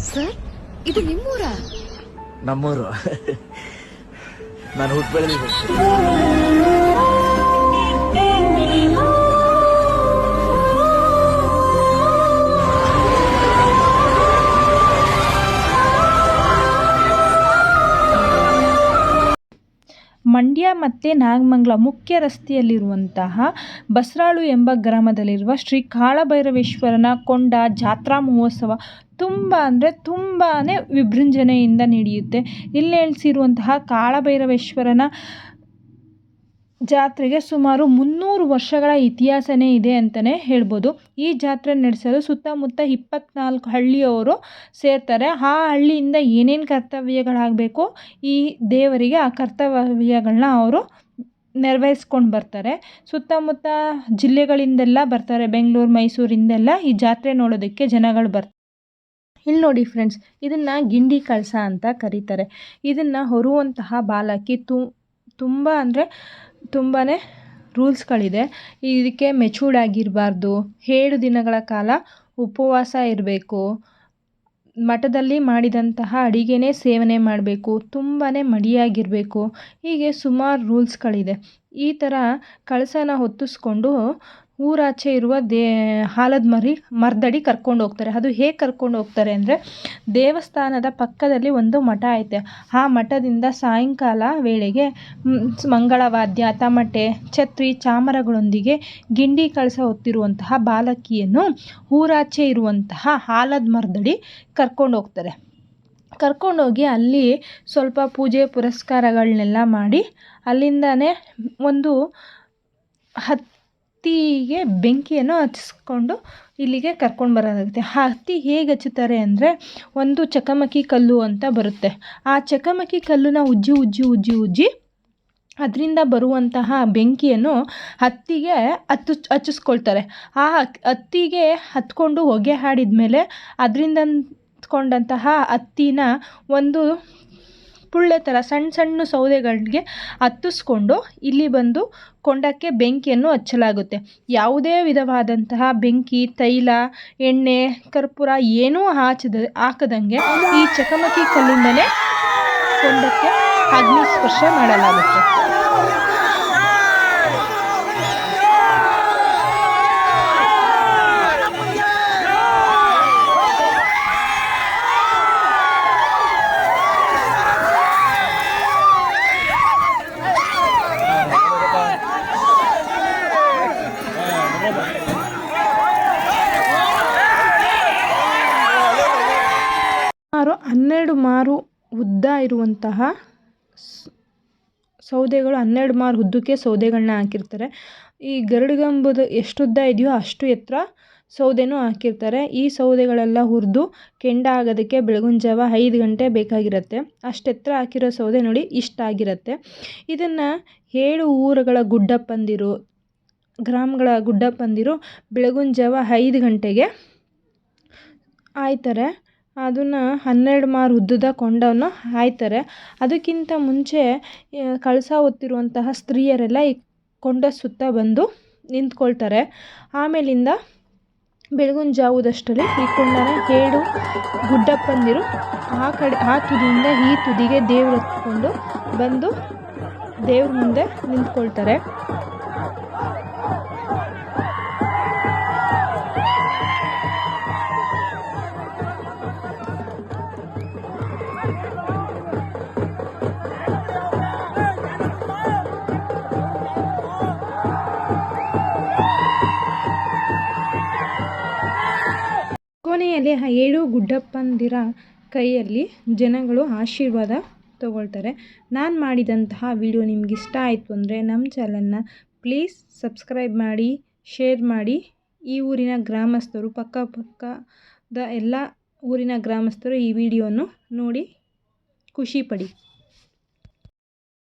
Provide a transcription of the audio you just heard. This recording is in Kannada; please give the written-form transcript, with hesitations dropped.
ಸರ್, ಇದು ನಿಮ್ಮೂರಾ? ನಮ್ಮೂರು. ನಾನು ಹುಟ್ಟು ಬೆಳೆದಿದ್ದು. ಮಂಡ್ಯ ಮತ್ತು ನಾಗಮಂಗಲ ಮುಖ್ಯ ರಸ್ತೆಯಲ್ಲಿರುವಂತಹ ಬಸರಾಳು ಎಂಬ ಗ್ರಾಮದಲ್ಲಿರುವ ಶ್ರೀ ಕಾಳಭೈರವೇಶ್ವರನ ಕೊಂಡ ಜಾತ್ರಾ ಮಹೋತ್ಸವ ತುಂಬಾ ವಿಜೃಂಭಣೆಯಿಂದ ನಡೆಯುತ್ತೆ. ಇಲ್ಲಿ ನೆಲೆಸಿರುವಂತಹ ಕಾಳಭೈರವೇಶ್ವರನ ಜಾತ್ರೆಗೆ ಸುಮಾರು 300 ವರ್ಷಗಳ ಇತಿಹಾಸನೇ ಇದೆ ಅಂತಲೇ ಹೇಳ್ಬೋದು. ಈ ಜಾತ್ರೆ ನಡೆಸಲು ಸುತ್ತಮುತ್ತ 24 ಹಳ್ಳಿಯವರು ಸೇರ್ತಾರೆ. ಆ ಹಳ್ಳಿಯಿಂದ ಏನೇನು ಕರ್ತವ್ಯಗಳಾಗಬೇಕು ಈ ದೇವರಿಗೆ ಆ ಕರ್ತವ್ಯಗಳನ್ನ ಅವರು ನೆರವೇರಿಸ್ಕೊಂಡು ಬರ್ತಾರೆ. ಸುತ್ತಮುತ್ತ ಜಿಲ್ಲೆಗಳಿಂದೆಲ್ಲ ಬರ್ತಾರೆ, ಬೆಂಗಳೂರು ಮೈಸೂರಿಂದೆಲ್ಲ ಈ ಜಾತ್ರೆ ನೋಡೋದಕ್ಕೆ ಜನಗಳು ಬರ್ತಾರೆ. ಇಲ್ಲಿ ನೋಡಿ ಫ್ರೆಂಡ್ಸ್, ಇದನ್ನು ಗಿಂಡಿ ಕಳಸ ಅಂತ ಕರೀತಾರೆ. ಇದನ್ನು ಹೊರುವಂತಹ ಬಾಲಕಿ ತುಂಬಾ ರೂಲ್ಸ್ಗಳಿದೆ. ಇದಕ್ಕೆ ಮೆಚೂರ್ಡ್ ಆಗಿರಬಾರ್ದು, 7 ದಿನಗಳ ಕಾಲ ಉಪವಾಸ ಇರಬೇಕು, ಮಠದಲ್ಲಿ ಮಾಡಿದಂತಹ ಅಡಿಗೆನೇ ಸೇವನೆ ಮಾಡಬೇಕು, ತುಂಬಾ ಮಡಿಯಾಗಿರಬೇಕು, ಹೀಗೆ ಸುಮಾರು ರೂಲ್ಸ್ಗಳಿದೆ. ಈ ಥರ ಕಳಸನ ಹೊತ್ತಿಸ್ಕೊಂಡು ಊರಾಚೆ ಇರುವ ಆಲದ ಮರದಡಿ ಕರ್ಕೊಂಡು ಹೋಗ್ತಾರೆ. ಅದು ಹೇಗೆ ಕರ್ಕೊಂಡು ಹೋಗ್ತಾರೆ ಅಂದರೆ, ದೇವಸ್ಥಾನದ ಪಕ್ಕದಲ್ಲಿ ಒಂದು ಮಠ ಐತೆ. ಆ ಮಠದಿಂದ ಸಾಯಂಕಾಲ ವೇಳೆಗೆ ಮಂಗಳವಾದ್ಯ, ತಮಟೆ, ಛತ್ರಿ, ಚಾಮರಗಳೊಂದಿಗೆ ಗಿಂಡಿ ಕಳಸ ಹೊತ್ತಿರುವಂತಹ ಬಾಲಕಿಯನ್ನು ಊರಾಚೆ ಇರುವಂತಹ ಆಲದ ಮರದಡಿ ಕರ್ಕೊಂಡು ಹೋಗ್ತಾರೆ. ಕರ್ಕೊಂಡೋಗಿ ಅಲ್ಲಿ ಸ್ವಲ್ಪ ಪೂಜೆ ಪುರಸ್ಕಾರಗಳನ್ನೆಲ್ಲ ಮಾಡಿ ಅಲ್ಲಿಂದನೇ ಒಂದು ಹತ್ತಿಗೆ ಬೆಂಕಿಯನ್ನು ಹಚ್ಚಿಸ್ಕೊಂಡು ಇಲ್ಲಿಗೆ ಕರ್ಕೊಂಡು ಬರೋದಾಗುತ್ತೆ. ಆ ಹತ್ತಿ ಹೇಗೆ ಹಚ್ಚುತ್ತಾರೆ ಅಂದರೆ, ಒಂದು ಚಕಮಕಿ ಕಲ್ಲು ಅಂತ ಬರುತ್ತೆ. ಆ ಚಕಮಕಿ ಕಲ್ಲನ್ನ ಉಜ್ಜಿ ಅದರಿಂದ ಬರುವಂತಹ ಬೆಂಕಿಯನ್ನು ಹತ್ತಿಗೆ ಹಚ್ಚಿಸ್ಕೊಳ್ತಾರೆ. ಆ ಹತ್ತಿಗೆ ಹತ್ಕೊಂಡು ಹೊಗೆ ಹಾಡಿದ ಮೇಲೆ ಅದರಿಂದ ಹತ್ಕೊಂಡಂತಹ ಹತ್ತಿನ ಒಂದು ಪುಳ್ಳೆ ಥರ ಸಣ್ಣ ಸೌದೆಗಳಿಗೆ ಹತ್ತಿಸ್ಕೊಂಡು ಇಲ್ಲಿ ಬಂದು ಕೊಂಡಕ್ಕೆ ಬೆಂಕಿಯನ್ನು ಹಚ್ಚಲಾಗುತ್ತೆ. ಯಾವುದೇ ವಿಧವಾದಂತಹ ಬೆಂಕಿ, ತೈಲ, ಎಣ್ಣೆ, ಕರ್ಪೂರ ಏನೂ ಹಾಕದಂಗೆ ಈ ಚಕಮಕಿ ಕಲ್ಲಿಂದಲೇ ಕೊಂಡಕ್ಕೆ ಅಗ್ನಿ ಸ್ಪರ್ಶ ಮಾಡಲಾಗುತ್ತೆ. ಸುಮಾರು 12 ಮಾರು ಉದ್ದ ಇರುವಂತಹ ಸೌದೆಗಳು, 12 ಮಾರು ಉದ್ದಕ್ಕೆ ಸೌದೆಗಳನ್ನ ಹಾಕಿರ್ತಾರೆ. ಈ ಗರುಡಗಂಬದ ಎಷ್ಟು ಉದ್ದ ಇದೆಯೋ ಅಷ್ಟು ಎತ್ತರ ಸೌದೆನೂ ಹಾಕಿರ್ತಾರೆ. ಈ ಸೌದೆಗಳೆಲ್ಲ ಹುರಿದು ಕೆಂಡ ಆಗೋದಕ್ಕೆ ಬೆಳಗಿನ ಜಾವ 5 ಗಂಟೆ ಬೇಕಾಗಿರುತ್ತೆ. ಅಷ್ಟು ಎತ್ತರ ಹಾಕಿರೋ ಸೌದೆ ನೋಡಿ ಇಷ್ಟಾಗಿರುತ್ತೆ. ಇದನ್ನು 7 ಊರುಗಳ ಗುಡ್ಡಪ್ಪಂದಿರು, ಗ್ರಾಮಗಳ ಗುಡ್ಡಪ್ಪಂದಿರು ಬೆಳಗಿನ ಜಾವ 5 ಗಂಟೆಗೆ ಆಯ್ತಾರೆ. ಅದನ್ನು 12 ಮಾರು ಉದ್ದದ ಕೊಂಡವನ್ನು ಹಾಯ್ತಾರೆ. ಅದಕ್ಕಿಂತ ಮುಂಚೆ ಕಳಸ ಹೊತ್ತಿರುವಂತಹ ಸ್ತ್ರೀಯರೆಲ್ಲ ಈ ಕೊಂಡ ಸುತ್ತ ಬಂದು ನಿಂತ್ಕೊಳ್ತಾರೆ. ಆಮೇಲಿಂದ ಬೆಳಗಿನ ಜಾವದಷ್ಟರಲ್ಲಿ ಈ ಕೊಂಡನ 7 ಗುಡ್ಡಪ್ಪಂದಿರು ಆ ತುದಿಯಿಂದ ಈ ತುದಿಗೆ ದೇವ್ರು ಎತ್ಕೊಂಡು ಬಂದು ದೇವ್ರ ಮುಂದೆ ನಿಂತ್ಕೊಳ್ತಾರೆ. ಕೊನೆಯಲ್ಲಿ ಆ 7 ಗುಡ್ಡಪ್ಪಂದಿರ ಕೈಯಲ್ಲಿ ಜನಗಳು ಆಶೀರ್ವಾದ ತಗೊಳ್ತಾರೆ. ನಾನು ಮಾಡಿದಂತಹ ವಿಡಿಯೋ ನಿಮ್ಗೆ ಇಷ್ಟ ಆಯಿತು ಅಂದರೆ ನಮ್ಮ ಚಾನಲ್ನ ಪ್ಲೀಸ್ ಸಬ್ಸ್ಕ್ರೈಬ್ ಮಾಡಿ, ಶೇರ್ ಮಾಡಿ. ಈ ಊರಿನ ಗ್ರಾಮಸ್ಥರು, ಪಕ್ಕದ ಎಲ್ಲ ಊರಿನ ಗ್ರಾಮಸ್ಥರು ಈ ವಿಡಿಯೋವನ್ನು ನೋಡಿ ಖುಷಿ ಪಡಿ.